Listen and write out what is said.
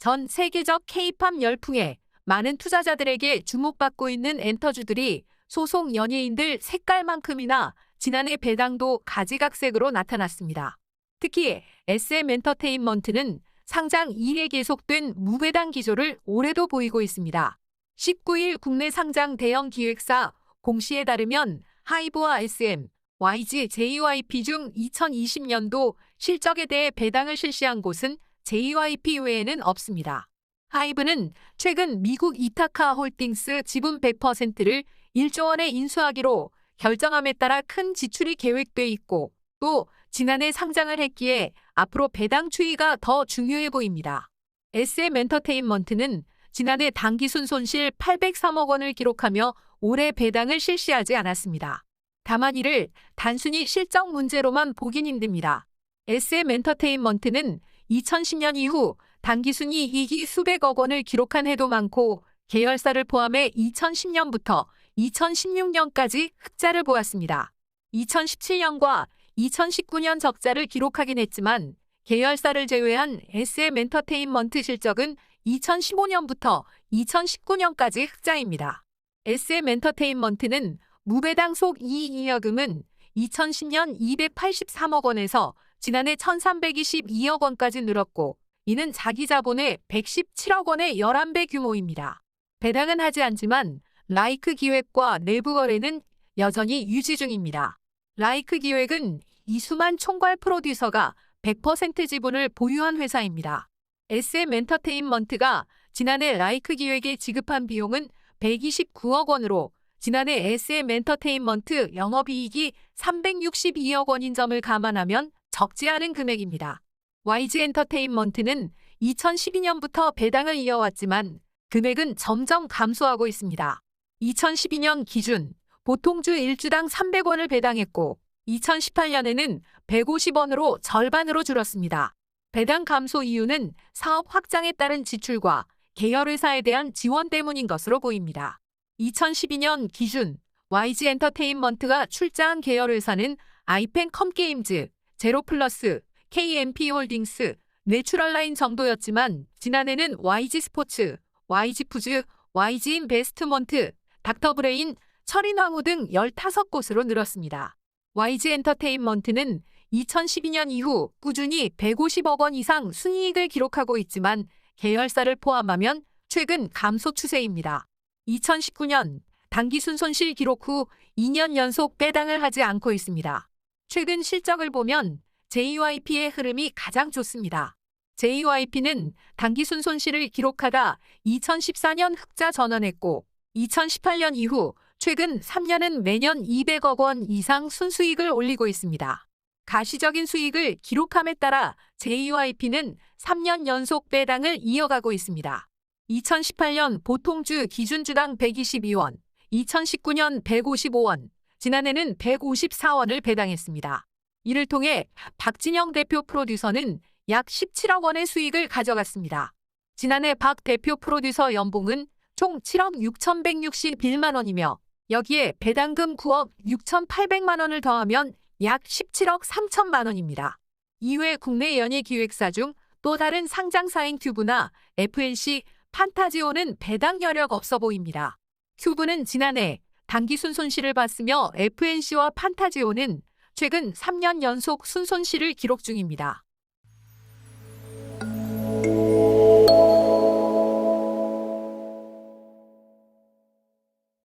전 세계적 K-팝 열풍에 많은 투자자들에게 주목받고 있는 엔터주들이 소속 연예인들 색깔만큼이나 지난해 배당도 가지각색으로 나타났습니다. 특히 SM엔터테인먼트는 상장 이래 계속된 무배당 기조를 올해도 보이고 있습니다. 19일 국내 상장 대형 기획사 공시에 따르면 하이브와 SM, YG, JYP 중 2020년도 실적에 대해 배당을 실시한 곳은 JYP 외에는 없습니다. 하이브는 최근 미국 이타카 홀딩스 지분 100%를 1조 원에 인수하기로 결정함에 따라 큰 지출이 계획돼 있고 또 지난해 상장을 했기에 앞으로 배당 추이가 더 중요해 보입니다. SM엔터테인먼트는 지난해 당기순 손실 803억 원을 기록하며 올해 배당을 실시하지 않았습니다. 다만 이를 단순히 실적 문제로만 보긴 힘듭니다. SM엔터테인먼트는 2010년 이후 당기순이 이익이 수백억 원을 기록한 해도 많고 계열사를 포함해 2010년부터 2016년까지 흑자를 보았습니다. 2017년과 2019년 적자를 기록하긴 했지만 계열사를 제외한 SM엔터테인먼트 실적은 2015년부터 2019년까지 흑자입니다. SM엔터테인먼트는 무배당 속 이익잉여금은 2010년 283억 원에서 지난해 1322억 원까지 늘었고 이는 자기 자본의 117억 원의 11배 규모입니다. 배당은 하지 않지만 라이크 기획과 내부 거래는 여전히 유지 중입니다. 라이크 기획은 이수만 총괄 프로듀서가 100% 지분을 보유한 회사입니다. SM엔터테인먼트가 지난해 라이크 기획에 지급한 비용은 129억 원으로 지난해 SM엔터테인먼트 영업이익이 362억 원인 점을 감안하면 적지 않은 금액입니다. YG엔터테인먼트는 2012년부터 배당을 이어왔지만 금액은 점점 감소하고 있습니다. 2012년 기준 보통주 1주당 300원을 배당했고 2018년에는 150원으로 절반으로 줄었습니다. 배당 감소 이유는 사업 확장에 따른 지출과 계열회사에 대한 지원 때문인 것으로 보입니다. 2012년 기준 YG엔터테인먼트가 출자한 계열회사는 아이펜컴게임즈, 제로플러스, KMP홀딩스, 내추럴라인 정도였지만 지난해는 YG스포츠, YG푸즈, YG인베스트먼트, 닥터브레인, 철인왕후 등 15곳으로 늘었습니다. YG엔터테인먼트는 2012년 이후 꾸준히 150억 원 이상 순이익을 기록하고 있지만 계열사를 포함하면 최근 감소 추세입니다. 2019년 당기순 손실 기록 후 2년 연속 배당을 하지 않고 있습니다. 최근 실적을 보면 JYP의 흐름이 가장 좋습니다. JYP는 당기순 손실을 기록하다 2014년 흑자 전환했고 2018년 이후 최근 3년은 매년 200억 원 이상 순수익을 올리고 있습니다. 가시적인 수익을 기록함에 따라 JYP는 3년 연속 배당을 이어가고 있습니다. 2018년 보통주 기준주당 122원, 2019년 155원, 지난해는 154원을 배당했습니다. 이를 통해 박진영 대표 프로듀서는 약 17억 원의 수익을 가져갔습니다. 지난해 박 대표 프로듀서 연봉은 총 7억 6,161만 원이며 여기에 배당금 9억 6,800만 원을 더하면 약 17억 3천만 원입니다. 이외 국내 연예 기획사 중 또 다른 상장사인 큐브나 FNC, 판타지오는 배당 여력 없어 보입니다. 큐브는 지난해 당기순 손실을 봤으며 FNC와 판타지오는 최근 3년 연속 순손실을 기록 중입니다.